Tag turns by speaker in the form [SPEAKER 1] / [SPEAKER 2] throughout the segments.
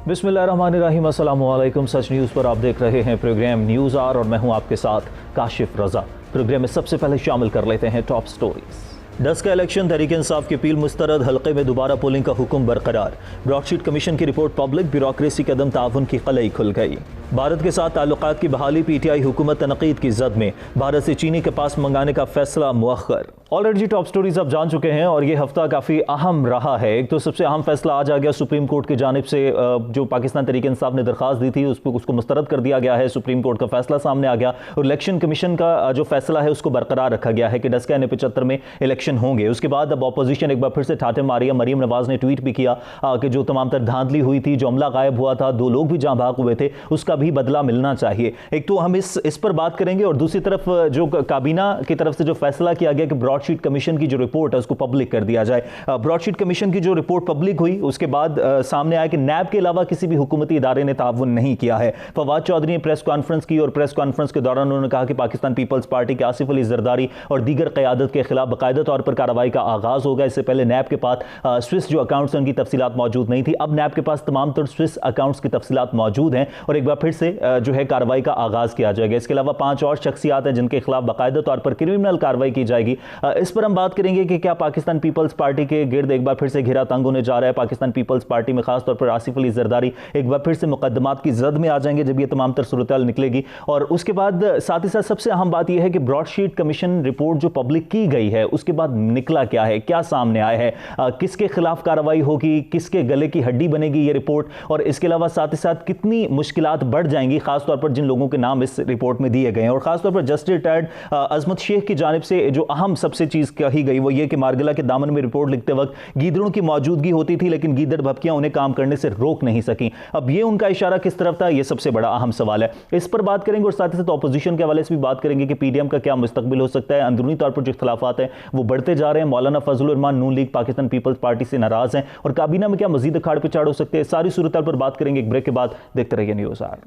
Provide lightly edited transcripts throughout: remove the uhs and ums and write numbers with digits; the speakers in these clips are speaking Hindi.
[SPEAKER 1] बिस्मिल्लाहिर्रहमानिर्रहीम, अस्सलामु अलैकुम। सच न्यूज़ पर आप देख रहे हैं प्रोग्राम न्यूज़ आर और मैं हूं आपके साथ काशिफ रजा। प्रोग्राम में सबसे पहले शामिल कर लेते हैं टॉप स्टोरीज। 10 का इलेक्शन, तहरीक इंसाफ की अपील मुस्तरद, हल्के में दोबारा पोलिंग का हुक्म बरकरार। ब्रॉडशीट कमीशन की रिपोर्ट पब्लिक, ब्यूरोक्रेसी के अदम ताउन की कलई खुल गई। भारत के साथ ताल्लुकात की बहाली, पीटीआई हुकूमत तनकीद की जद में, भारत से चीनी के पास मंगाने का फैसला मुअख्खर। ऑलरेडी जी टॉप स्टोरीज आप जान चुके हैं और ये हफ्ता काफ़ी अहम रहा है। एक तो सबसे अहम फैसला आज आ गया सुप्रीम कोर्ट की जानिब से, जो पाकिस्तान तहरीक इंसाफ ने दरख्वास्त दी थी उसको मुस्तरद कर दिया गया है। सुप्रीम कोर्ट का फैसला सामने आ गया और इलेक्शन कमीशन का जो फैसला है उसको बरकरार रखा गया है कि 10 का 75 में इलेक्शन होंगे। उसके बाद अब अपोजिशन एक बार फिर से ठाटे मारी है। मरीम नवाज ने ट्वीट भी किया कि जो तमाम तर धांधली हुई थी, जो अमला गायब हुआ था, 2 लोग भी जहां भाग हुए थे, उसका भी बदला मिलना चाहिए। एक तो हम इस पर बात करेंगे और दूसरी तरफ जो काबीना की तरफ से जो फैसला किया गया कि ब्रॉडशीट कमीशन की जो रिपोर्ट है उसको पब्लिक कर दिया जाए। ब्रॉडशीट कमीशन की जो रिपोर्ट पब्लिक हुई उसके बाद सामने आया कि नैब के अलावा किसी भी हुकूमती इदारे ने ताउन नहीं किया है। फवाद चौधरी ने प्रेस कॉन्फ्रेंस की और प्रेस कॉन्फ्रेंस के दौरान उन्होंने कहा कि पाकिस्तान पीपल्स पार्टी के आसिफ अली जरदारी और दीगर क़यादत के खिलाफ बाकायदा तौर पर कार्रवाई का आगाज होगा। इससे पहले नैब के पास स्विस जो अकाउंट्स हैं उनकी तफसीलात मौजूद नहीं थी। अब नैब के पास तमाम तर स्विस अकाउंट्स की तफसीलात मौजूद हैं और एक बार फिर से जो है कार्रवाई का आगाज किया जाएगा। इसके अलावा 5 और शख्सियात हैं जिनके खिलाफ बाकायदा तौर पर क्रिमिनल कार्रवाई की जाएगी। इस पर हम बात करेंगे कि क्या पाकिस्तान पीपल्स पार्टी के गिर्द एक बार फिर से घेरा तंग होने जा रहा है। पाकिस्तान पीपल्स पार्टी में खासतौर पर आसिफ अली जरदारी एक बार फिर से मुकदमात की जद में आ जाएंगे जब ये तमाम तर सूरत-ए-हाल निकलेगी। और उसके बाद साथ ही साथ सबसे अहम बात यह है कि ब्रॉडशीट कमीशन रिपोर्ट जो पब्लिक की गई है उसके बाद निकला क्या है, क्या सामने आया है, किसके खिलाफ कार्रवाई होगी, किसके गले की हड्डी बनेगी ये रिपोर्ट, और इसके अलावा साथ ही साथ कितनी मुश्किलात बढ़ जाएंगी खासतौर पर जिन लोगों के नाम इस रिपोर्ट में दिए गए हैं। और खासतौर पर जस्टिस रिटायर्ड अजमत शेख की जानिब से जो अहम सबसे चीज कही गई वो ये कि मारगला के दामन में रिपोर्ट लिखते वक्त गीदड़ों की मौजूदगी होती थी लेकिन गीदड़ भपकियां उन्हें काम करने से रोक नहीं सकी। अब ये उनका इशारा किस तरफ था, ये सबसे बड़ा अहम सवाल है। इस पर बात करेंगे और साथ ही साथ ऑपोजिशन के हवाले से भी बात करेंगे कि पीडीएम का क्या मुस्तकबिल हो सकता है। अंदरूनी तौर पर जो इख्तलाफात हैं वो बढ़ते जा रहे हैं। मौलाना फजलुर रहमान नून लीग पाकिस्तान पीपल्स पार्टी से नाराज हैं और काबीना में क्या मजीद अखाड़ पिछाड़ हो सकते हैं। सारी सूरत पर बात करेंगे एक ब्रेक के बाद। देखते रहिए news R.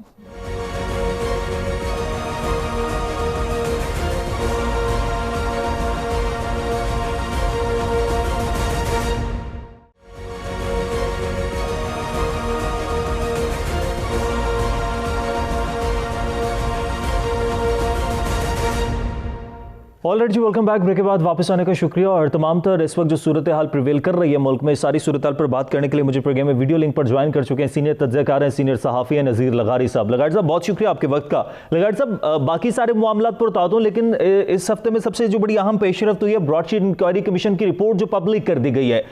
[SPEAKER 1] Alright ji, welcome back. Break के बाद वापस आने का शुक्रिया। और तमाम तर इस वक्त जो सूरत हाल प्रिवेल कर रही है मुल्क में, सारी सूरत हाल पर बात करने के लिए मुझे प्रोग्राम में वीडियो लिंक पर ज्वाइन कर चुके हैं सीनियर तज्ज़ियाकार हैं, सीनियर सहाफ़ी हैं नज़ीर लगारी साहब। लगारी साहब बहुत शुक्रिया आपके वक्त का। लगारी साहब बाकी सारे मामलात पर बता दूँ लेकिन इस हफ्ते में सबसे जो बड़ी अहम पेशरफ्त हुई है ब्रॉडशीट इंक्वायरी कमीशन की रिपोर्ट जो पब्लिक कर दी गई है।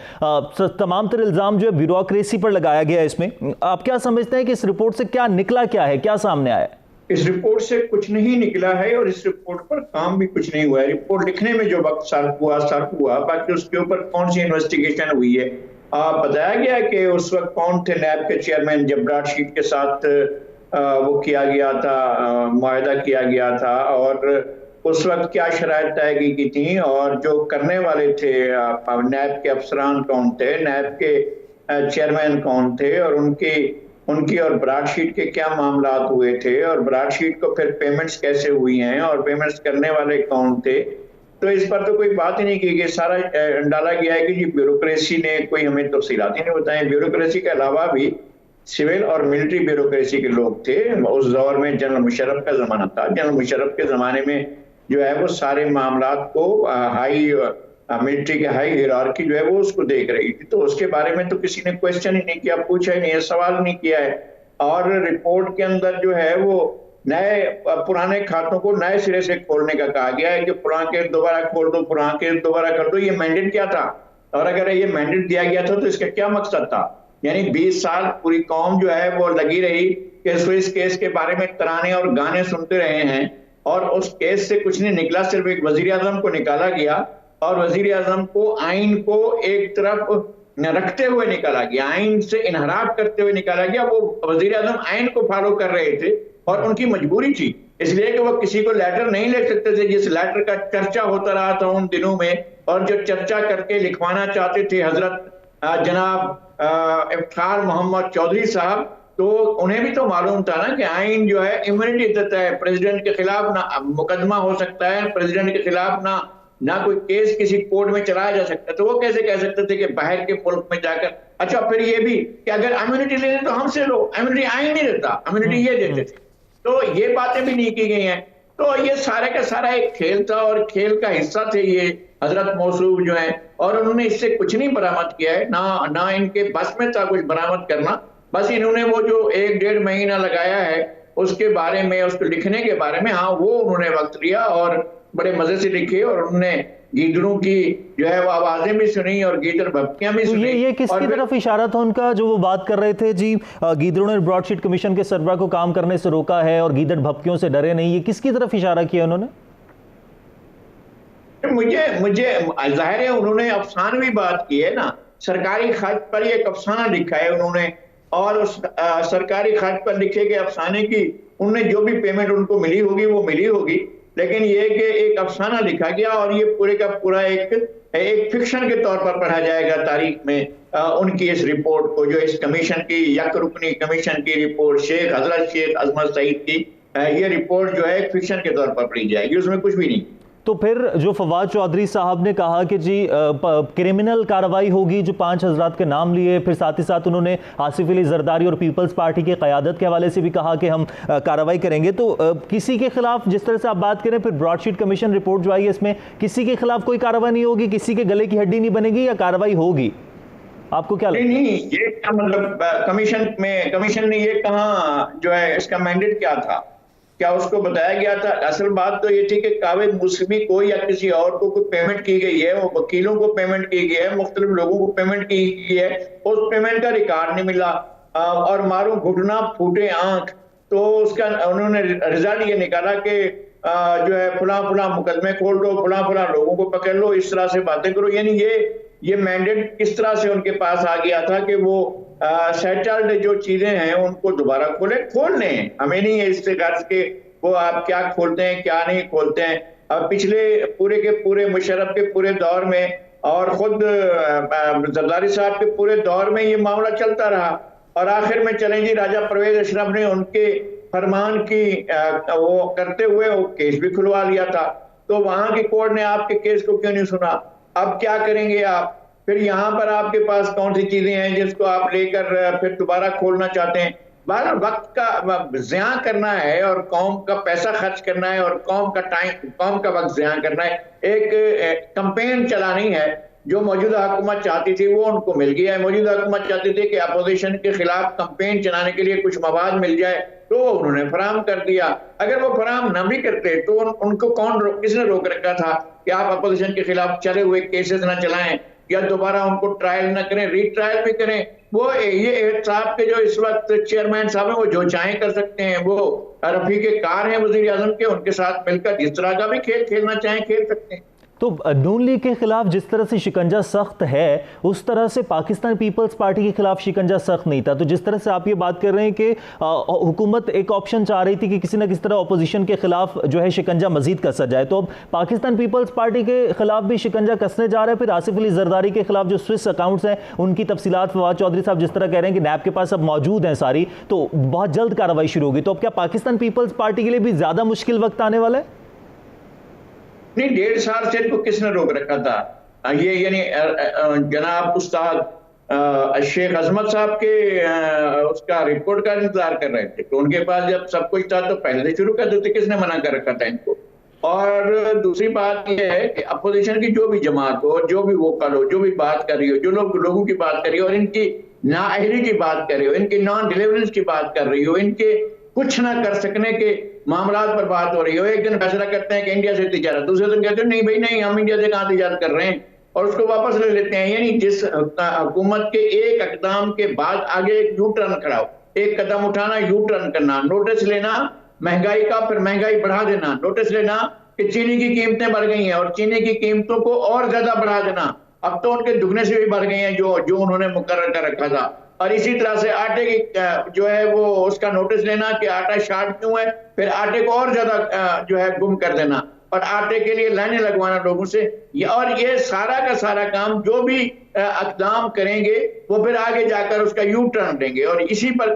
[SPEAKER 1] तमाम तर इल्ज़ाम जो है ब्यूरोक्रेसी पर लगाया गया है। इसमें आप क्या समझते हैं कि इस रिपोर्ट से क्या निकला, क्या है, क्या सामने आया?
[SPEAKER 2] इस रिपोर्ट से कुछ नहीं निकला है और इस रिपोर्ट पर काम भी कुछ नहीं हुआ है। रिपोर्ट लिखने में जो वक्त सर्फ हुआ, बाकी उसके ऊपर कौन सी इन्वेस्टिगेशन हुई है। बताया गया कि उस वक्त कौन थे नैब के चेयरमैन जब ब्रॉडशीट के साथ वो किया गया था, मुआहदा किया गया था, और उस वक्त क्या शराइत तय की थी, और जो करने वाले थे नैब के अफसरान कौन थे, नैब के चेयरमैन कौन थे, और उनकी और ब्रॉडशीट के क्या मामलात हुए थे, और ब्रॉडशीट को फिर पेमेंट्स कैसे हुई हैं, और पेमेंट्स करने वाले कौन थे। तो इस पर तो कोई बात ही नहीं की गई। सारा डाला गया है कि जी ब्यूरोक्रेसी ने कोई हमें तफसीलात ही नहीं बताई। ब्यूरोक्रेसी के अलावा भी सिविल और मिलिट्री ब्यूरोक्रेसी के लोग थे। उस दौर में जनरल मुशर्रफ का जमाना था। जनरल मुशर्रफ के जमाने में जो है वो सारे मामलात को मिलिट्री के हाई हिरार्की जो है वो उसको देख रही थी। तो उसके बारे में तो किसी ने क्वेश्चन ही नहीं किया, पूछा ही नहीं है, सवाल नहीं किया है। और रिपोर्ट के अंदर जो है वो पुराने खातों को नए सिरे से खोलने का कहा गया है कि पुराने केस दोबारा खोल दो, पुराने केस दोबारा कर दो। ये मैंडेट क्या था, और अगर ये मैंडेट दिया गया था तो इसका क्या मकसद था। यानी 20 साल पूरी कौम जो है वो लगी रही कि स्विस केस के बारे में तराने और गाने सुनते रहे हैं और उस केस से कुछ नहीं निकला। सिर्फ एक वजीर आजम को निकाला गया और वजीर आजम को आइन को एक तरफ रखते हुए निकाला गया, आइन से इनहराफ करते हुए निकाला गया। वो वजीर आजम आइन को फॉलो कर रहे थे और उनकी मजबूरी थी, इसलिए कि वो किसी को लेटर नहीं लिख सकते थे, जिस लेटर का चर्चा होता रहा था उन दिनों में, और जो चर्चा करके लिखवाना चाहते थे हजरत जनाब इफ्तार मोहम्मद चौधरी साहब, तो उन्हें भी तो मालूम था ना कि आइन जो है इम्यूनिटी देता है, प्रेसिडेंट के खिलाफ ना मुकदमा हो सकता है, प्रेसिडेंट के खिलाफ ना कोई केस किसी कोर्ट में चलाया जा सकता है। तो वो कैसे कह सकते थे कि बाहर के मुल्क में जाकर अच्छा, फिर ये भी कि अगर इम्यूनिटी लेने तो हमसे लो, इम्यूनिटी आ ही नहीं देता, इम्यूनिटी ये देते थे। तो ये बातें भी नहीं की गई हैं। तो ये सारे का सारा एक खेल था और खेल का हिस्सा थे ये हजरत मौसूफ जो है, और उन्होंने इससे कुछ नहीं बरामद किया है, ना ना इनके बस में था कुछ बरामद करना। बस इन्होंने वो जो 1-1.5 महीना लगाया है उसके बारे में, उसको लिखने के बारे में, हाँ वो उन्होंने वक्त लिया और बड़े मजे से लिखे, और उन्होंने गीदड़ों की जो है वो आवाजें भी सुनी और गीदड़ भपकियां भी
[SPEAKER 1] तो
[SPEAKER 2] सुनी।
[SPEAKER 1] ये किसकी तरफ इशारा था उनका जो वो बात कर रहे थे जी, गीदड़ों ने ब्रॉडशीट कमीशन के सरबराह को काम करने से रोका है और गीदड़ भपकियों से डरे नहीं, ये किसकी तरफ इशारा किया उन्होंने?
[SPEAKER 2] मुझे मुझे जाहिर है उन्होंने अफसानवी बात की है ना, सरकारी खर्च पर एक अफसाना लिखा है उन्होंने, और उस सरकारी खर्च पर लिखे गए अफसाने की उन्होंने जो भी पेमेंट उनको मिली होगी वो मिली होगी, लेकिन ये कि एक अफसाना लिखा गया और ये पूरे का पूरा एक फिक्शन के तौर पर पढ़ा जाएगा तारीख में। उनकी इस रिपोर्ट को, जो इस कमीशन की, यक रुकनी कमीशन की रिपोर्ट, हजरत शेख अजमत सईद की ये रिपोर्ट जो है एक फिक्शन के तौर पर पढ़ी जाएगी, उसमें कुछ भी नहीं।
[SPEAKER 1] तो फिर जो फवाद चौधरी साहब ने कहा कि जी क्रिमिनल कार्रवाई होगी, जो 5 हजरात के नाम लिए, फिर साथ ही साथ उन्होंने आसिफ अली जरदारी और पीपल्स पार्टी की क़यादत के हवाले से भी कहा कि हम कार्रवाई करेंगे, तो किसी के खिलाफ जिस तरह से आप बात करें, फिर ब्रॉडशीट कमीशन रिपोर्ट जो आई है इसमें किसी के खिलाफ कोई कार्रवाई नहीं होगी, किसी के गले की हड्डी नहीं बनेगी, या कार्रवाई होगी? आपको क्या लगता है?
[SPEAKER 2] नहीं, ये क्या मतलब, कमीशन ने ये कहा, जो है इसका मैंडेट क्या था, क्या उसको बताया गया था? असल बात तो ये थी कि काबिल मुस्लिमी को या किसी और को कोई पेमेंट की गई है, वो वकीलों को पेमेंट की गई है, मुख्तलिफ लोगों को पेमेंट की गई है, उस पेमेंट का रिकॉर्ड नहीं मिला, और मारो घुटना फूटे आंख, तो उसका उन्होंने रिजल्ट ये निकाला कि जो है फुला फुला मुकदमे खोल दो, फुला फुला लोगों को पकड़ लो, इस तरह से बातें करो। यानी ये मैंडेट किस तरह से उनके पास आ गया था कि वो सेटल्ड जो चीजें हैं उनको दोबारा खोल लें। हमें नहीं है इससे गर्ज के वो आप क्या खोलते हैं क्या नहीं खोलते हैं। अब पिछले पूरे के पूरे मुशर्रफ के पूरे दौर में और खुद जरदारी साहब के पूरे दौर में ये मामला चलता रहा, और आखिर में चलें जी, राजा परवेज अशरफ ने उनके फरमान की वो करते हुए वो केस भी खुलवा लिया था, तो वहां की कोर्ट ने आपके केस को क्यों नहीं सुना? अब क्या करेंगे आप? फिर यहाँ पर आपके पास कौन सी चीजें हैं जिसको आप लेकर फिर दोबारा खोलना चाहते हैं? बार वक्त का ज़िया करना है और कौम का पैसा खर्च करना है और कौम का वक्त ज़िया करना है। एक कंपेन चलानी है, जो मौजूदा हुकूमत चाहती थी वो उनको मिल गया है। मौजूदा हुकूमत चाहती थी कि अपोजिशन के खिलाफ कंपेन चलाने के लिए कुछ मवाद मिल जाए, तो वो उन्होंने फराहम कर दिया। अगर वो फराहम न भी करते तो उनको किसने रोक रखा था कि आप अपोजिशन के खिलाफ चले हुए केसेस न चलाएं या दोबारा उनको ट्रायल न करें, रीट्रायल भी करें? वो ये साहब के जो इस वक्त चेयरमैन साहब हैं वो जो चाहें कर सकते हैं, वो रफीके कार हैं वजीर आजम के, उनके साथ मिलकर जिस तरह का भी खेल खेलना चाहें खेल सकते हैं।
[SPEAKER 1] तो नून लीग के खिलाफ जिस तरह से शिकंजा सख्त है, उस तरह से पाकिस्तान पीपल्स पार्टी के खिलाफ शिकंजा सख्त नहीं था। तो जिस तरह से आप ये बात कर रहे हैं कि हुकूमत एक ऑप्शन चाह रही थी कि किसी ना किसी तरह अपोजिशन के खिलाफ जो है शिकंजा मजीद कसा जाए, तो अब पाकिस्तान पीपल्स पार्टी के खिलाफ भी शिकंजा कसने जा रहा है। फिर आसिफ अली जरदारी के खिलाफ जो स्विस अकाउंट्स हैं उनकी तफसीलात फवाद चौधरी साहब जिस तरह कह रहे हैं कि नैब के पास अब मौजूद हैं सारी, तो बहुत जल्द कार्रवाई शुरू होगी। तो अब क्या पाकिस्तान पीपल्स पार्टी के लिए भी ज्यादा मुश्किल वक्त आने वाला है?
[SPEAKER 2] नहीं, 1.5 साल से इनको किसने रोक रखा था? ये यानी जनाब उस्ताद शेख अजमत साहब के उसका रिपोर्ट का इंतजार कर रहे थे, तो उनके पास जब सब कुछ था तो पहले से शुरू कर देते। किसने मना कर रखा था इनको? और दूसरी बात यह है कि अपोजिशन की जो भी जमात हो, जो भी वोकल हो, जो भी बात कर रही हो, जो लोगों की बात कर रही हो और इनकी नाअहली की बात कर रही हो, इनकी नॉन डिलीवरेंस की बात कर रही हो, इनके कुछ ना कर सकने के मामलात पर बात हो रही हो, एक दिन फैसला करते हैं कि इंडिया से तिजारत, दूसरे दिन कहते हैं नहीं भाई नहीं, हम इंडिया से कहाँ तिजारत कर रहे हैं, और उसको वापस ले लेते हैं। यानी जिस हुकूमत के एक इकदाम के बाद आगे एक यू टर्न खड़ा हो, एक कदम उठाना, यू टर्न करना, नोटिस लेना महंगाई का, फिर महंगाई बढ़ा देना, नोटिस लेना कि चीनी की कीमतें बढ़ गई हैं और चीनी की कीमतों को और ज्यादा बढ़ा देना। अब तो उनके दुगने से भी बढ़ गई हैं जो उन्होंने मुकर्रर कर रखा था। और इसी तरह से आटे की जो है वो उसका नोटिस लेना कि आटा शार्ट क्यों है, फिर आटे को और ज्यादा जो है गुम कर देना और आटे के लिए लाइनें लगवाना लोगों से। और ये सारा का सारा काम जो भी इक़दाम करेंगे वो फिर आगे जाकर उसका यू टर्न देंगे और इसी पर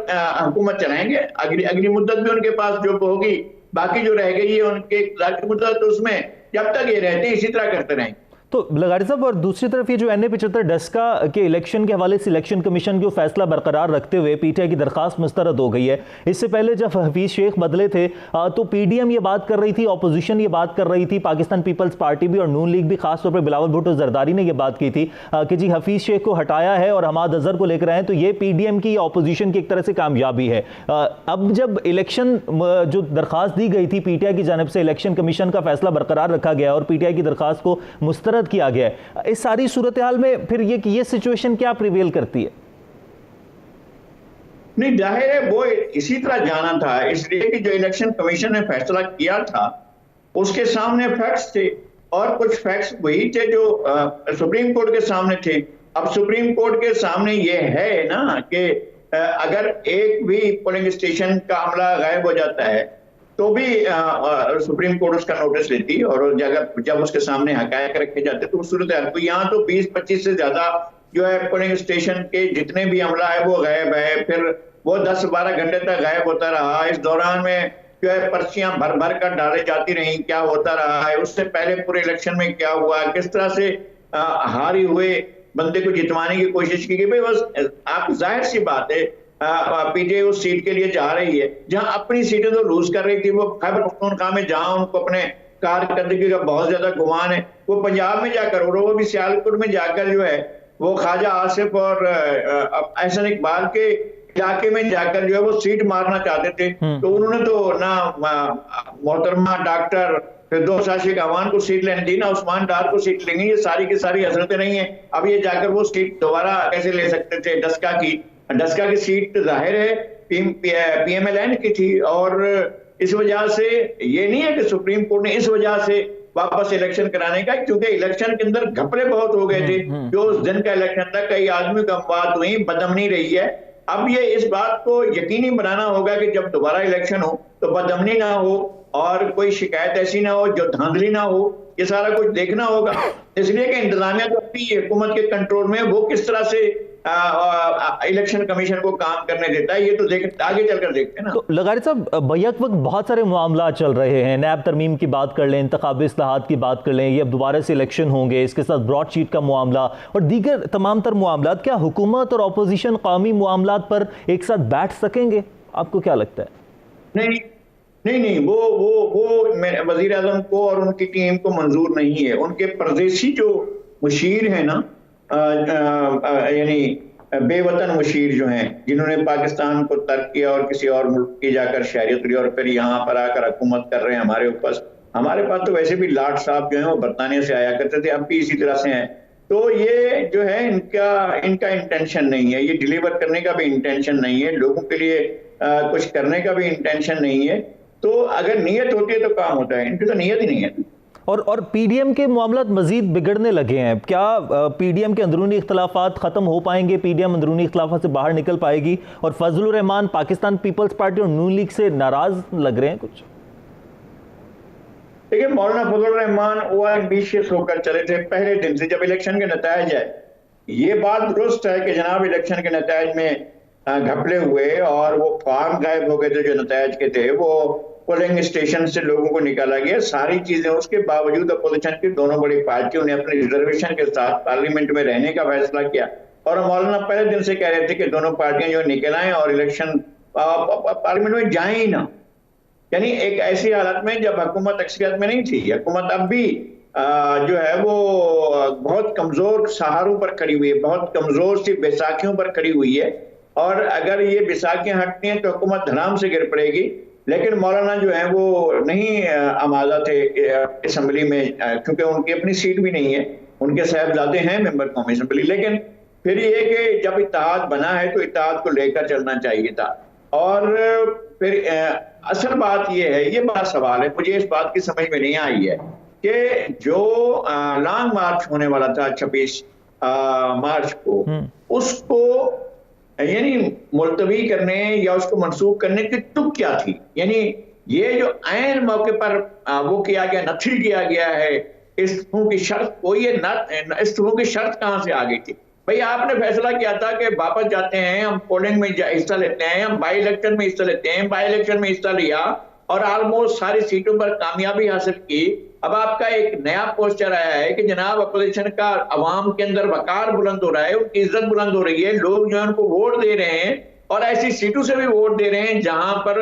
[SPEAKER 2] हुकूमत चलाएंगे। अगली मुद्दत भी उनके पास जो होगी, बाकी जो रह गई है उनके इक़्तिदार की मुद्दत, तो उसमें जब तक ये रहते इसी तरह करते रहेंगे।
[SPEAKER 1] तो लगारी साहब, और दूसरी तरफ ये जो NA-75 डस्का के इलेक्शन के हवाले से इलेक्शन कमीशन को फैसला बरकरार रखते हुए PTI की दरखास्त मुस्तरद हो गई है। इससे पहले जब हफीज शेख बदले थे तो PDM ये बात कर रही थी, ऑपोजिशन ये बात कर रही थी, पाकिस्तान पीपल्स पार्टी भी और नून लीग भी, खासतौर पर बिलावल भुट्टो जरदारी ने यह बात की थी कि जी हफीज शेख को हटाया है और हमाद अजहर को लेकर आए, तो ये PDM की ऑपोजिशन की एक तरह से कामयाबी है। अब जब इलेक्शन जो दरखास्त दी गई थी PTI की जानिब से, इलेक्शन कमीशन का फैसला बरकरार रखा गया और PTI की दरखास्त को मुस्तरद किया गया है, इस सारी सूरत हाल में फिर ये सिचुएशन क्या प्रिवेल करती है?
[SPEAKER 2] नहीं, जाहिर है वो इसी तरह जाना था, इसलिए कि जो इलेक्शन कमीशन ने फैसला किया था उसके सामने फैक्ट्स थे और कुछ फैक्ट्स वही थे जो सुप्रीम कोर्ट के सामने थे। अब सुप्रीम कोर्ट के सामने ये है ना कि अगर एक भी पोलिंग स्टेशन का अमला गायब हो जाता है तो भी सुप्रीम कोर्ट उसका नोटिस लेती और जब उसके सामने हकायक रखे जाते तो सूरत हाल को यहाँ तो 20-25 से ज्यादा जो है पोलिंग स्टेशन के जितने भी अमला है वो गायब है, फिर वो 10-12 घंटे तक गायब होता रहा। इस दौरान में जो है पर्चियां भर भर कर डाले जाती रही, क्या होता रहा है, उससे पहले पूरे इलेक्शन में क्या हुआ, किस तरह से हारे हुए बंदे को जितवाने की कोशिश की गई। भाई बस आप जाहिर सी बात है PTI उस सीट के लिए जा रही है जहां अपनी सीटें तो लूज कर रही थी, वो खैबर पख्तूनख्वा में जहां उनको अपने कारकर्दगी का बहुत ज्यादा गुमान है, वो पंजाब में जाकर और वो भी सियालकोट में जाकर जो है वो ख्वाजा आसिफ और एहसन इकबाल के इलाके में जाकर जो है वो सीट मारना चाहते थे। तो उन्होंने तो ना मोहतरमा डॉक्टर फिरदौस आशिक अवान को सीट लेने दी, ना उस्मान डार को सीट लेंगे। ये सारी की सारी हसरतें नहीं है। अब ये जाकर वो सीट दोबारा कैसे ले सकते थे? डस्का की सीट जाहिर है PMLN की थी और इस वजह से ये नहीं है कि सुप्रीम कोर्ट ने इस वजह से वापस इलेक्शन कराने का, क्योंकि इलेक्शन के अंदर घपले बहुत हो गए थे। जो उस दिन का इलेक्शन था, कई आदमी को बात हुई, बदअमनी रही है। अब ये इस बात को यकीनी बनाना होगा कि जब दोबारा इलेक्शन हो तो बदअमनी ना हो और कोई शिकायत ऐसी ना हो जो धांधली ना हो, ये सारा कुछ देखना होगा। इसलिए कि इंतजामिया तो अपनी हुकूमत के कंट्रोल में, वो किस तरह से इलेक्शन कमीशन को काम करने देता है ये तो आगे चलकर देखते हैं ना।
[SPEAKER 1] तो लगारी साहब, बैक वक्त बहुत सारे मामला चल रहे हैं, नैब तरमीम की बात कर लें, इंतखाबी इस्लाहात की बात कर लें, ये अब दोबारा से इलेक्शन होंगे, इसके साथ ब्रॉडशीट का मामला और दीगर तमाम तर मामला। क्या हुकूमत और अपोजिशन कौमी मामला पर एक साथ बैठ सकेंगे? आपको क्या लगता है?
[SPEAKER 2] नहीं, वो वजीर आजम को और उनकी टीम को मंजूर नहीं है। उनके परदेसी जो मुशीर है ना, यानी बेवतन मुशीर जो हैं, जिन्होंने पाकिस्तान को तर्क किया और किसी और मुल्क की जाकर शहरियत ली और फिर यहाँ पर आकर हुकूमत कर रहे हैं हमारे ऊपर। हमारे पास तो वैसे भी लाट साहब जो हैं वो बरतानिया से आया करते थे, अब भी इसी तरह से हैं। तो ये जो है इनका इंटेंशन नहीं है, ये डिलीवर करने का भी इंटेंशन नहीं है, लोगों के लिए कुछ करने का भी इंटेंशन नहीं है। तो अगर नीयत होती है तो काम होता है, इनकी तो नीयत ही नहीं है।
[SPEAKER 1] और PDM के मामला मजीद बिगड़ने लगे हैं। क्या PDM के अंदरूनी इख्तलाफात खत्म हो पाएंगे? PDM अंदरूनी इख्तलाफात से बाहर निकल पाएगी? और फजलुर रहमान पाकिस्तान पीपल्स पार्टी और नून लीग से नाराज लग रहे हैं कुछ?
[SPEAKER 2] देखिए, मौलाना फजलुर रहमान एम्बिशियस होकर चले थे पहले दिन से, जब इलेक्शन के नतायज है। ये बात दुरुस्त है कि जनाब इलेक्शन के नतायज में घपले हुए और वो फॉर्म गायब हो गए थे जो नतायज के थे, वो पोलिंग स्टेशन से लोगों को निकाला गया, सारी चीजें। उसके बावजूद अपोजिशन की दोनों बड़ी पार्टियों ने अपने रिजर्वेशन के साथ पार्लियामेंट में रहने का फैसला किया। और मौलाना पहले दिन से कह रहे थे कि दोनों पार्टियां जो निकल आए और इलेक्शन पार्लियामेंट में जाए ही ना, यानी एक ऐसी हालत में जब हुकूमत अक्सरियत में नहीं थी। हुकूमत अब भी जो है वो बहुत कमजोर सहारों पर खड़ी हुई है, बहुत कमजोर सी बैसाखियों पर खड़ी हुई है। और अगर ये बैसाखियां हटती हैं तो हुकूमत धड़ाम से गिर पड़ेगी। लेकिन मौलाना जो है वो नहीं आमादा थे असम्बली में, क्योंकि उनकी अपनी सीट भी नहीं है, उनके साहबजादे हैं मेंबर कौमी असम्बली। लेकिन फिर ये कि जब इत्तेहाद बना है तो इत्तेहाद को लेकर चलना चाहिए था। और फिर असल बात ये है, ये बड़ा सवाल है, मुझे इस बात की समझ में नहीं आई है कि जो लॉन्ग मार्च होने वाला था 26 मार्च को, उसको यानी मुलतवी करने या उसको मंसूख करने की तुक क्या थी? यानी ये जो ऐन मौके पर वो किया गया, नथिल किया गया है, इस्तीफों की शर्त, वो ये इस्तीफों की शर्त कहां से आ गई थी? भाई आपने फैसला किया था कि वापस जाते हैं, हम पोलिंग में हिस्सा लेते हैं, हम बाई इलेक्शन में हिस्सा लेते हैं, बाई इलेक्शन में हिस्सा लिया और ऑलमोस्ट सारी सीटों पर कामयाबी हासिल की। अब आपका एक नया पोस्टर आया है कि जनाब अपोजिशन का अवाम के अंदर वकार बुलंद हो रहा है, उनकी इज्जत बुलंद हो रही है, लोग जो है उनको वोट दे रहे हैं और ऐसी सीटों से भी वोट दे रहे हैं जहां पर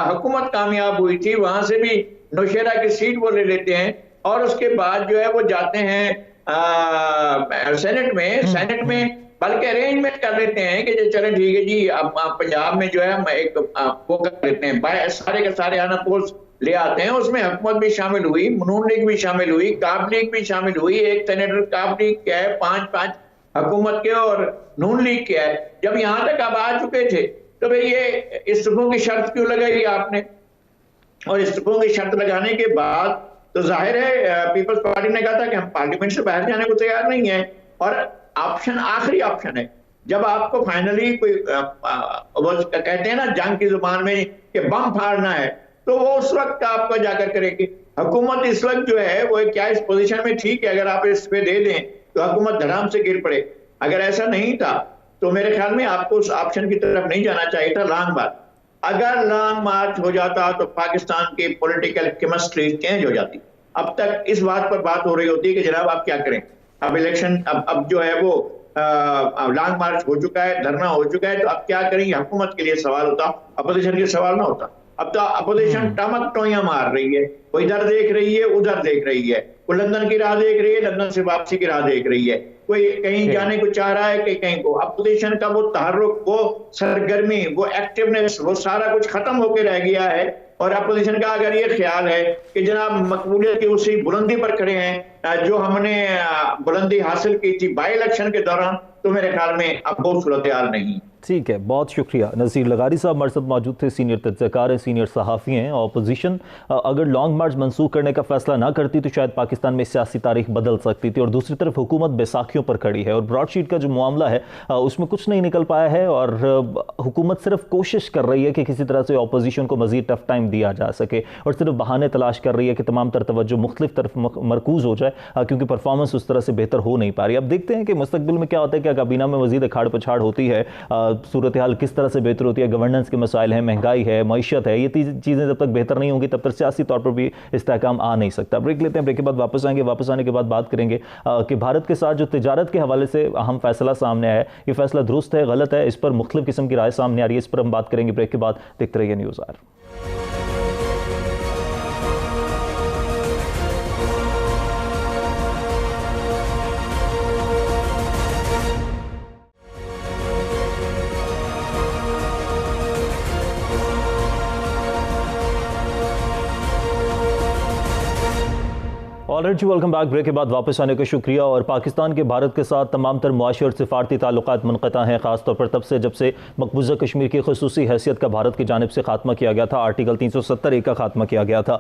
[SPEAKER 2] हुकूमत कामयाब हुई थी, वहां से भी नौशेरा की सीट वो ले लेते हैं और उसके बाद जो है वो जाते हैं सेनेट में बल्कि अरेंजमेंट कर लेते हैं कि चलें ठीक है जी, अब पंजाब में जो है हम एक वो कर लेते हैं, सारे के सारे आना पोस्ट ले आते हैं, उसमें हुकूमत भी शामिल हुई, नून लीग भी शामिल हुई, काब लीग भी शामिल हुई, एक सेनेटर काब लीग के है, 5 हुकूमत के और नून लीग के है। जब यहां तक अब आ चुके थे तो भाई ये इस्तीफों की शर्त क्यों लगाई आपने? और इस्तीफों की शर्त लगाने के बाद तो जाहिर है पीपल्स पार्टी ने कहा था कि हम पार्लियामेंट से बाहर जाने को तैयार नहीं है और ऑप्शन आखिरी ऑप्शन है। जब आपको फाइनली कोई वो कहते हैं ना जंग की जुबान में कि बम फाड़ना है, तो वो उस वक्त आपको जाकर करेगी। हुकूमत इस वक्त जो है वो क्या इस पोजीशन में ठीक है, अगर आप इस पे दे दें तो हुकूमत धड़ाम से गिर पड़े। अगर ऐसा नहीं था तो मेरे ख्याल में आपको उस ऑप्शन की तरफ नहीं जाना चाहिए था, लॉन्ग मार्च। अगर लॉन्ग मार्च हो जाता तो पाकिस्तान की पॉलिटिकल केमिस्ट्री चेंज हो जाती। अब तक इस बात पर बात हो रही होती है कि जनाब आप क्या करें, अब इलेक्शन अब जो है वो लॉन्ग मार्च हो चुका है, धरना हो चुका है, तो अब क्या करें, हुकूमत के लिए सवाल होता, अपोजिशन के सवाल ना होता। अब तो अपोजिशन टमक टोइयां मार रही है, वो इधर देख रही है, उधर देख रही है, वो लंदन की राह देख रही है, लंदन से वापसी की राह देख रही है, कोई कहीं जाने को चाह रहा है कि कहीं को। अपोजिशन का वो तहर्रुक, वो सरगर्मी, वो एक्टिवनेस, वो सारा कुछ खत्म होकर रह गया है। और अपोजिशन का अगर ये ख्याल है कि जनाब मकबूलियत की उसी बुलंदी पर खड़े हैं जो हमने बुलंदी हासिल की थी बाई इलेक्शन के दौरान, तो मेरे ख्याल में अब बहुत सूरत हाल नहीं।
[SPEAKER 1] ठीक है, बहुत शुक्रिया। नज़ीर लगारी साहब हमारे साथ मौजूद थे, सीनियर तज्ज़ियाकार हैं, सीनियर सहाफ़ी हैं। अपोजिशन अगर लॉन्ग मार्च मनसूख करने का फैसला ना करती तो शायद पाकिस्तान में सियासी तारीख बदल सकती थी, और दूसरी तरफ हुकूमत बैसाखियों पर खड़ी है और ब्रॉडशीट का जो मामला है उसमें कुछ नहीं निकल पाया है और हुकूमत सिर्फ कोशिश कर रही है कि किसी तरह से अपोजिशन को मज़ीद टफ टाइम दिया जा सके और सिर्फ बहाने तलाश कर रही है कि तमाम तर तवज्जो मुख्तलिफ तरफ मरकूज़ हो जाए, क्योंकि परफॉर्मेंस उस तरह से बेहतर हो नहीं पा रही। अब देखते हैं कि मुस्तकबिल में क्या होता है, क्या काबीना में मज़ीद अखाड़ पछाड़ होती है, सूरत हाल किस तरह से बेहतर होती है, गवर्नेंस के मसाइल हैं, महंगाई है, मईशत है, ये चीज़ें जब तक बेहतर नहीं होंगी तब तक सियासी तौर पर भी इस्तेहकाम आ नहीं सकता। ब्रेक लेते हैं, ब्रेक के बाद वापस आएंगे। वापस आने के बाद बात करेंगे कि भारत के साथ जो तिजारत के हवाले से अहम फैसला सामने आया है, ये फैसला दुरुस्त है, गलत है, इस पर मुख्तलिफ किस्म की राय सामने आ रही है, इस पर हम बात करेंगे ब्रेक के बाद। देखते रहिए news R. Alright ji, welcome back. Break के बाद वापस आने का शुक्रिया। और पाकिस्तान के भारत के साथ तमाम तर मुआशी और सिफारती ताल्लुकात मुनक़ता हैं, ख़ासतौर पर तब से जब से मकबूजा कश्मीर की ख़ुसूसी हैसियत का भारत की जानिब से खात्मा किया गया था, आर्टिकल 370 का खात्मा किया गया था।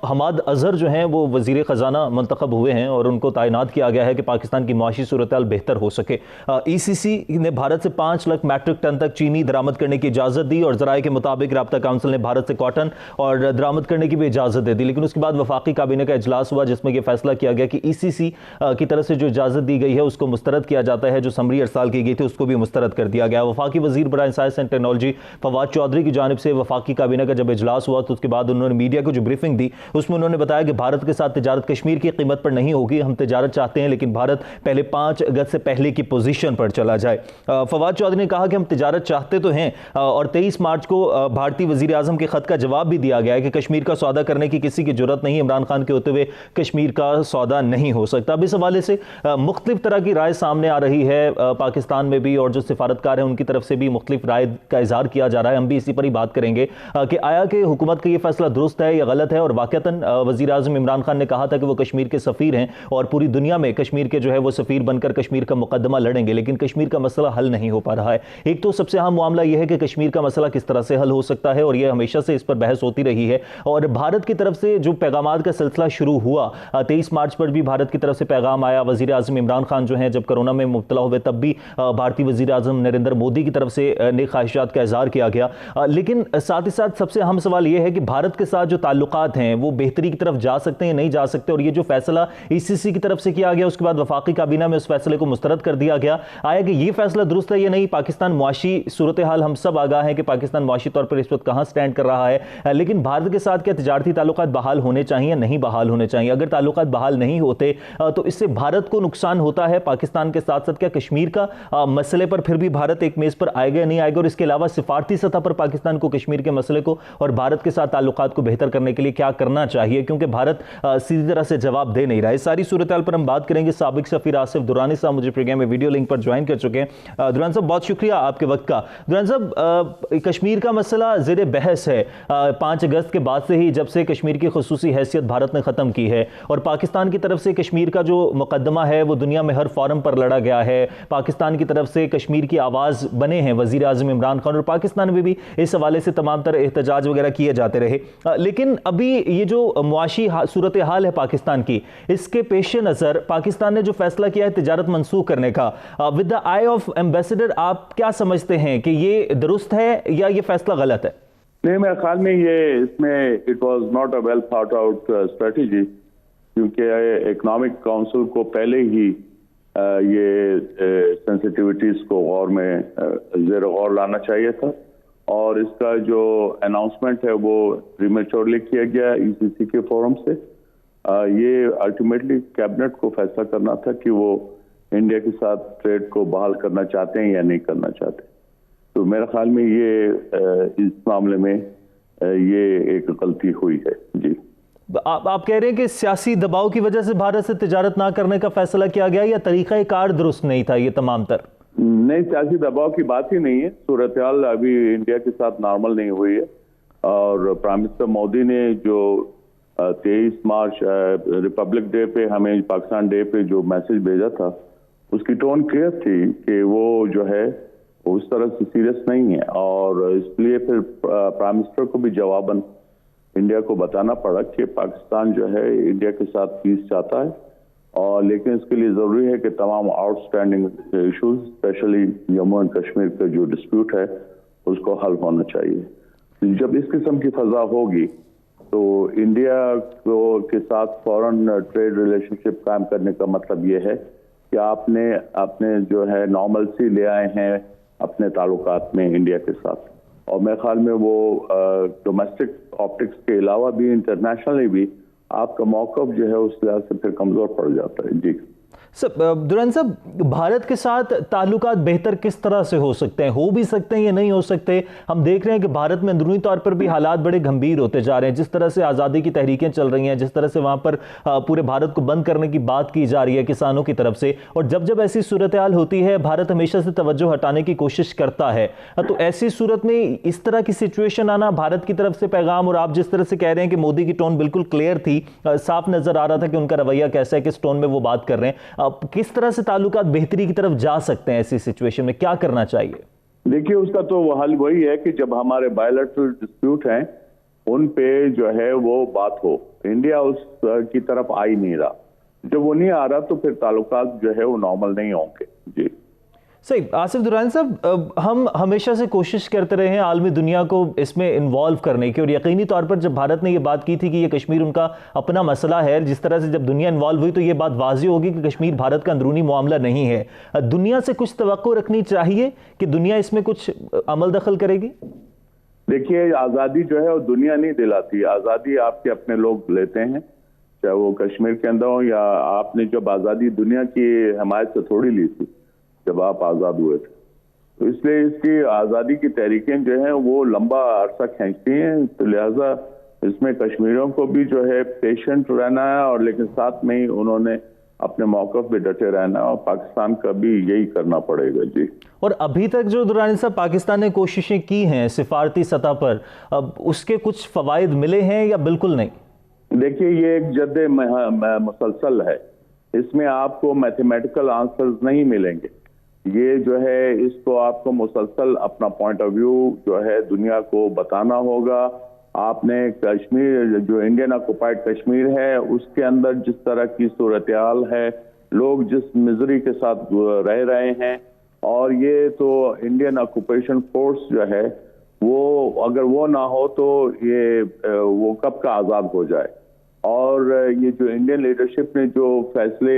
[SPEAKER 1] हमाद अजहर जो हैं वो वज़ीर ख़जाना मंतखब हुए हैं और उनको तैनात किया गया है कि पाकिस्तान की मुआशी सूरत हाल बेहतर हो सके। ECC ने भारत से 5 लाख मैट्रिक टन तक चीनी दरामद करने की इजाज़त दी और ज़राए के मुताबिक राब्ता काउंसिल ने भारत से कॉटन और दरामद करने की भी इजाज़त दे दी। लेकिन उसके बाद वफाकी काबीने का इजलास हुआ जिसमें यह फैसला किया गया कि ECC की तरफ से जो इजाज़त दी गई है उसको मुस्तरद किया जाता है, जो समरी अरसाल की गई थी उसको भी मुस्तरद कर दिया गया। वफाकी वज़ीर बराए science and technology Fawad Chaudhry की जानिब से वफाकी काबीना का जब इजलास हुआ तो उसके बाद उन्होंने मीडिया को जो ब्रीफिंग दी उसमें उन्होंने बताया कि भारत के साथ तिजारत कश्मीर की कीमत पर नहीं होगी, हम तिजारत चाहते हैं लेकिन भारत पहले 5 अगस्त से पहले की पोजीशन पर चला जाए। फवाद चौधरी ने कहा कि हम तिजारत चाहते तो हैं और 23 मार्च को भारतीय वज़ीर आज़म के ख़त का जवाब भी दिया गया है कि कश्मीर का सौदा करने की किसी की जरूरत नहीं, इमरान खान के होते हुए कश्मीर का सौदा नहीं हो सकता। अब इस हवाले से मुख्तलिफ तरह की राय सामने आ रही है पाकिस्तान में भी, और जो सिफारतकार हैं उनकी तरफ से भी मुख्तलिफ राय का इजहार किया जा रहा है। हम भी इसी पर ही बात करेंगे कि आया कि हुकूमत का ये फैसला दुरुस्त है या गलत है, और वाक़तन वज़ीर आज़म इमरान खान ने कहा था कि वो कश्मीर के सफ़ीर हैं और पूरी दुनिया में कश्मीर के जो है वो सफ़ीर बनकर कश्मीर का मुकदमा लड़ेंगे, लेकिन कश्मीर का मसला हल नहीं हो पा रहा है। एक तो सबसे अहम मामला यह है कि कश्मीर का मसला किस तरह से हल हो सकता है, और यह हमेशा से इस पर बहस होती रही है। और भारत की तरफ से जो पैगामात का सिलसिला शुरू हुआ 23 मार्च पर भी भारत की तरफ से पैगाम आया। वजीर आजम इमरान खान जो हैं जब कोरोना में मुब्तला हुए तब भी भारतीय वजीर आजम नरेंद्र मोदी की तरफ से नेक ख्वाहिशात का इजहार किया गया। लेकिन साथ ही साथ सबसे अहम सवाल यह है कि भारत के साथ जो ताल्लुकात हैं वो बेहतरी की तरफ जा सकते हैं या नहीं जा सकते, और ये जो फैसला ईसीसी की तरफ से किया गया उसके बाद वफाकी काबीना में उस फैसले को मुस्तरद कर दिया गया। आया कि ये फैसला दुरुस्त है या नहीं। पाकिस्तान मुआशी सूरत हाल हम सब आगाह हैं कि पाकिस्तान मुआशी तौर पर इस वक्त कहां स्टैंड कर रहा है, लेकिन भारत के साथ क्या तिजारती ताल्लुकात बहाल होने चाहिए या नहीं बहाल होने चाहिए? अगर ताल्लुकात बहाल नहीं होते तो इससे भारत को नुकसान होता है। पाकिस्तान के साथ साथ क्या कश्मीर का मसले पर फिर भी भारत एक मेज पर आएगा या नहीं आएगा? और इसके अलावा सिफारती सतह पर पाकिस्तान को कश्मीर के मसले को और भारत के साथ ताल्लुकात को बेहतर करने के लिए क्या करना चाहिए, क्योंकि भारत सीधी तरह से जवाब दे नहीं रहा है। सारी सूरत हाल पर हम बात करेंगे। साबिक सफीर आसिफ दुरानी साहब मुझे प्रोग्राम में वीडियो लिंक पर ज्वाइन कर चुके हैं। दुरानी साहब बहुत शुक्रिया आपके वक्त का। दुरानी साहब, कश्मीर का मसला ज़ेर बहस है 5 अगस्त के बाद से ही, जब से कश्मीर की खुसूसी हैसियत भारत ने ख़त्म की है, और पाकिस्तान की तरफ से कश्मीर का जो मुकदमा है वो दुनिया में हर फोरम पर लड़ा गया है। पाकिस्तान की तरफ से कश्मीर की आवाज़ बने हैं वज़ीर आज़म इमरान खान, और पाकिस्तान में भी इस हवाले से तमाम तरह एहतजाज वगैरह किए जाते रहे। लेकिन अभी ये जो मुआशी सूरत हाल है पाकिस्तान की, इसके पेश नज़र पाकिस्तान ने जो फैसला किया है तिजारत मंसूख करने का, with the I of ambassador, आप क्या समझते हैं कि ये दुरुस्त है या ये फैसला गलत है?
[SPEAKER 3] नहीं, मेरे ख्याल में ये इसमें it was not a well thought out strategy, क्योंकि इकोनॉमिक काउंसिल को पहले ही ये सेंसिटिविटीज को गौर में ज़ेर गौर लाना चाहिए था, और इसका जो अनाउंसमेंट है वो प्रीमेच्योरली किया गया ईसीसी के फोरम से। ये अल्टीमेटली कैबिनेट को फैसला करना था कि वो इंडिया के साथ ट्रेड को बहाल करना चाहते हैं या नहीं करना चाहते। तो मेरे ख्याल में ये इस मामले में ये एक गलती हुई है। जी,
[SPEAKER 1] आप कह रहे हैं कि सियासी दबाव की वजह से भारत से तिजारत ना करने का फैसला किया गया, या तरीका कार दुरुस्त नहीं था ये तमाम तर?
[SPEAKER 3] नहीं, सियासी दबाव की बात ही नहीं है। सूरत हाल अभी इंडिया के साथ नॉर्मल नहीं हुई है, और प्राइम मिनिस्टर मोदी ने जो 23 मार्च रिपब्लिक डे पे हमें पाकिस्तान डे पे जो मैसेज भेजा था, उसकी टोन क्लियर थी कि वो जो है उस तरह से सीरियस नहीं है, और इसलिए फिर प्राइम मिनिस्टर को भी जवाबन इंडिया को बताना पड़ा कि पाकिस्तान जो है इंडिया के साथ पीस चाहता है, और लेकिन इसके लिए ज़रूरी है कि तमाम outstanding issues, specially Jammu and Kashmir का जो डिस्प्यूट है उसको हल होना चाहिए। जब इस किस्म की फजा होगी तो इंडिया के साथ फॉरेन ट्रेड रिलेशनशिप कायम करने का मतलब ये है कि आपने जो है नॉर्मलसी ले आए हैं अपने ताल्लुकात में इंडिया के साथ, और मेरे ख्याल में वो डोमेस्टिक ऑप्टिक्स के अलावा भी इंटरनेशनली भी आपका मौक़िफ़ जो है उस लिहाज से फिर कमज़ोर पड़ जाता है। जी
[SPEAKER 1] दुरानी साहब, भारत के साथ ताल्लुकात बेहतर किस तरह से हो सकते हैं? हो भी सकते हैं या नहीं हो सकते? हम देख रहे हैं कि भारत में अंदरूनी तौर पर भी हालात बड़े गंभीर होते जा रहे हैं। जिस तरह से आज़ादी की तहरीकें चल रही हैं, जिस तरह से वहाँ पर पूरे भारत को बंद करने की बात की जा रही है किसानों की तरफ से, और जब जब ऐसी सूरत हाल होती है भारत हमेशा से तवज्जो हटाने की कोशिश करता है। तो ऐसी सूरत में इस तरह की सिचुएशन आना, भारत की तरफ से पैगाम, और आप जिस तरह से कह रहे हैं कि मोदी की टोन बिल्कुल क्लियर थी, साफ नजर आ रहा था कि उनका रवैया कैसा है, किस टोन में वो बात कर रहे हैं, किस तरह से ताल्लुकात बेहतरी की तरफ जा सकते हैं? ऐसी सिचुएशन में क्या करना चाहिए?
[SPEAKER 3] देखिए, उसका तो हल वही है कि जब हमारे बायलैटरल डिस्प्यूट हैं उन पे जो है वो बात हो। इंडिया उस की तरफ आ ही नहीं रहा। जब वो नहीं आ रहा तो फिर ताल्लुकात जो है वो नॉर्मल नहीं होंगे। जी
[SPEAKER 1] सही। आसिफ दुरानी साहब, हम हमेशा से कोशिश करते रहे हैं आलमी दुनिया को इसमें इन्वॉल्व करने की, और यकीनी तौर पर जब भारत ने ये बात की थी कि ये कश्मीर उनका अपना मसला है, जिस तरह से जब दुनिया इन्वॉल्व हुई तो ये बात वाज़ी होगी कि कश्मीर भारत का अंदरूनी मामला नहीं है। दुनिया से कुछ तवक्को रखनी चाहिए कि दुनिया इसमें कुछ अमल दखल करेगी?
[SPEAKER 3] देखिए, आज़ादी जो है वो दुनिया नहीं दिलाती। आज़ादी आपके अपने लोग लेते हैं, चाहे वो कश्मीर के अंदर हो, या आपने जब आज़ादी दुनिया की हमायत से थोड़ी ली थी जब आप आज़ाद हुए थे। तो इसलिए इसकी आज़ादी की तहरीकें जो हैं वो लंबा अरसा खींचती हैं, तो लिहाजा इसमें कश्मीरियों को भी जो है पेशेंट रहना है, और लेकिन साथ में ही उन्होंने अपने मौक़िफ़ पे डटे रहना है, और पाकिस्तान का भी यही करना पड़ेगा। जी, और
[SPEAKER 1] अभी तक जो दुरानी साहब पाकिस्तान ने कोशिशें की हैं सिफारती सतह पर, अब उसके कुछ फ़वाइद मिले हैं या बिल्कुल नहीं?
[SPEAKER 3] देखिए, ये एक जद्द मुसलसल है, इसमें आपको मैथमेटिकल आंसर्स नहीं मिलेंगे। ये जो है इसको आपको मुसलसल अपना पॉइंट ऑफ व्यू जो है दुनिया को बताना होगा, आपने कश्मीर, जो इंडियन ऑक्युपाइड कश्मीर है, उसके अंदर जिस तरह की सूरत हाल है, लोग जिस मिजरी के साथ रह रहे हैं, और ये तो इंडियन ऑक्यूपेशन फोर्स जो है वो अगर वो ना हो तो ये वो कब का आज़ाद हो जाए। और ये जो इंडियन लीडरशिप ने जो फैसले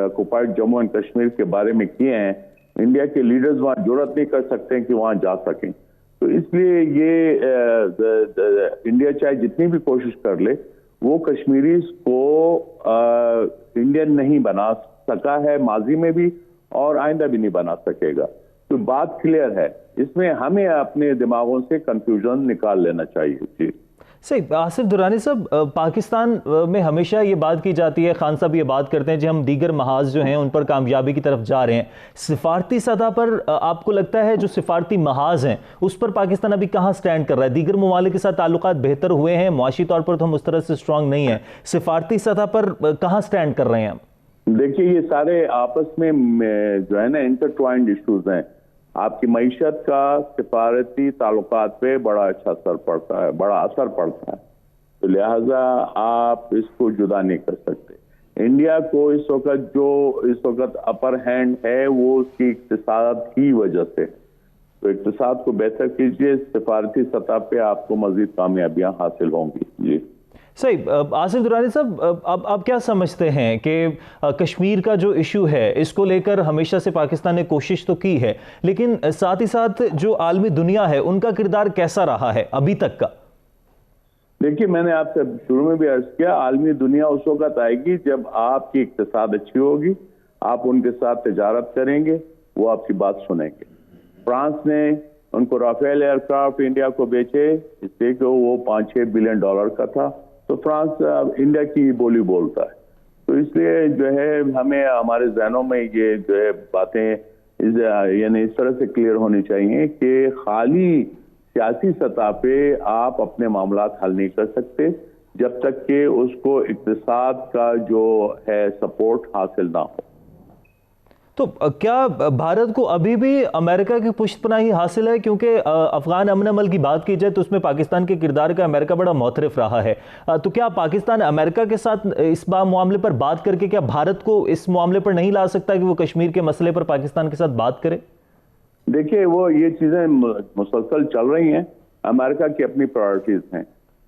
[SPEAKER 3] ऑक्युपाइड जम्मू एंड कश्मीर के बारे में किए हैं, इंडिया के लीडर्स वहाँ जुर्रत नहीं कर सकते कि वहाँ जा सकें। तो इसलिए ये इंडिया चाहे जितनी भी कोशिश कर ले, वो कश्मीरी को इंडियन नहीं बना सका है माजी में भी, और आइंदा भी नहीं बना सकेगा। तो बात क्लियर है, इसमें हमें अपने दिमागों से कंफ्यूजन निकाल लेना चाहिए। जी
[SPEAKER 1] सही। आसिफ दुरानी साहब, पाकिस्तान में हमेशा ये बात की जाती है, खान साहब ये बात करते हैं, जो हम दीगर महाज जो हैं उन पर कामयाबी की तरफ जा रहे हैं। सिफारती सतह पर आपको लगता है जो सिफारती महाज हैं उस पर पाकिस्तान अभी कहाँ स्टैंड कर रहा है? दीगर ममालिक के साथ ताल्लुकात बेहतर हुए हैं, मुआशी तौर पर तो हम उस तरह से स्ट्रांग नहीं है, सिफारती सतह पर कहाँ स्टैंड कर रहे हैं हम?
[SPEAKER 3] देखिए, ये सारे आपस में जो है ना इंटरट्वाइंड इश्यूज हैं। आपकी मईशत का सिफारती ताल्लुकात पे बड़ा अच्छा असर पड़ता है, बड़ा असर पड़ता है, तो लिहाजा आप इसको जुदा नहीं कर सकते। इंडिया को इस वक्त अपर हैंड है वो उसकी इक्तिसाद की वजह से। तो इक्तिसाद को बेहतर कीजिए, सिफारती सतह पे आपको मजीद कामयाबियां हासिल होंगी। जी
[SPEAKER 1] सही। आसिफ दुरानी साहब, अब आप क्या समझते हैं कि कश्मीर का जो इशू है इसको लेकर हमेशा से पाकिस्तान ने कोशिश तो की है, लेकिन साथ ही साथ जो आलमी दुनिया है उनका किरदार कैसा रहा है अभी तक का?
[SPEAKER 3] देखिए, मैंने आपसे शुरू में भी अर्ज किया, आलमी दुनिया उस वक्त आएगी जब आपकी इक्तिसाद अच्छी होगी, आप उनके साथ तिजारत करेंगे, वो आपकी बात सुनेंगे। फ्रांस ने उनको राफेल एयरक्राफ्ट इंडिया को बेचे इसलिए कि वो $5-6 बिलियन का था, तो फ्रांस इंडिया की बोली बोलता है। तो इसलिए जो है हमें हमारे जहनों में ये जो है बातें यानी इस तरह से क्लियर होनी चाहिए कि खाली सियासी सतह पे आप अपने मामलात हल नहीं कर सकते जब तक कि उसको इक्तिसाद का जो है सपोर्ट हासिल ना हो।
[SPEAKER 1] तो क्या भारत को अभी भी अमेरिका की पुष्टपनाही हासिल है? क्योंकि अफगान अमन अमल की बात की जाए तो उसमें पाकिस्तान के किरदार का अमेरिका बड़ा मोतरफ रहा है। तो क्या पाकिस्तान अमेरिका के साथ इस मामले पर बात करके क्या भारत को इस मामले पर नहीं ला सकता कि वो कश्मीर के मसले पर पाकिस्तान के साथ बात करे?
[SPEAKER 3] देखिए, वो ये चीजें मुसलसल चल रही हैं। अमेरिका की अपनी प्रायोरिटीज हैं,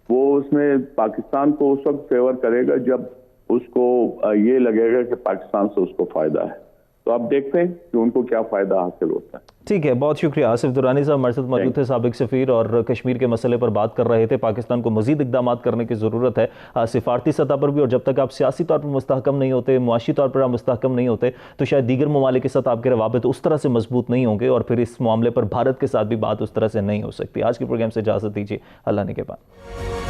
[SPEAKER 3] वो उसमें पाकिस्तान को उस वक्त फेवर करेगा जब उसको ये लगेगा कि पाकिस्तान से उसको फायदा है। तो आप देखते हैं कि उनको क्या फायदा हासिल होता है।
[SPEAKER 1] ठीक है, बहुत शुक्रिया। आसिफ दुरानी साहब हमारे साथ मौजूद थे, साबिक सफ़ीर, और कश्मीर के मसले पर बात कर रहे थे। पाकिस्तान को मजीद इकदाम करने की ज़रूरत है सिफारती सतह पर भी, और जब तक आप सियासी तौर पर मुस्तहकम नहीं होते, मुआशी तौर पर आप मुस्तहकम नहीं होते, तो शायद दीगर ममालिक के साथ आपके रवाबित उस तरह से मजबूत नहीं होंगे, और फिर इस मामले पर भारत के साथ भी बात उस तरह से नहीं हो सकती। आज के प्रोग्राम से इजाज़त दीजिए, अल्लाह ने के बाद।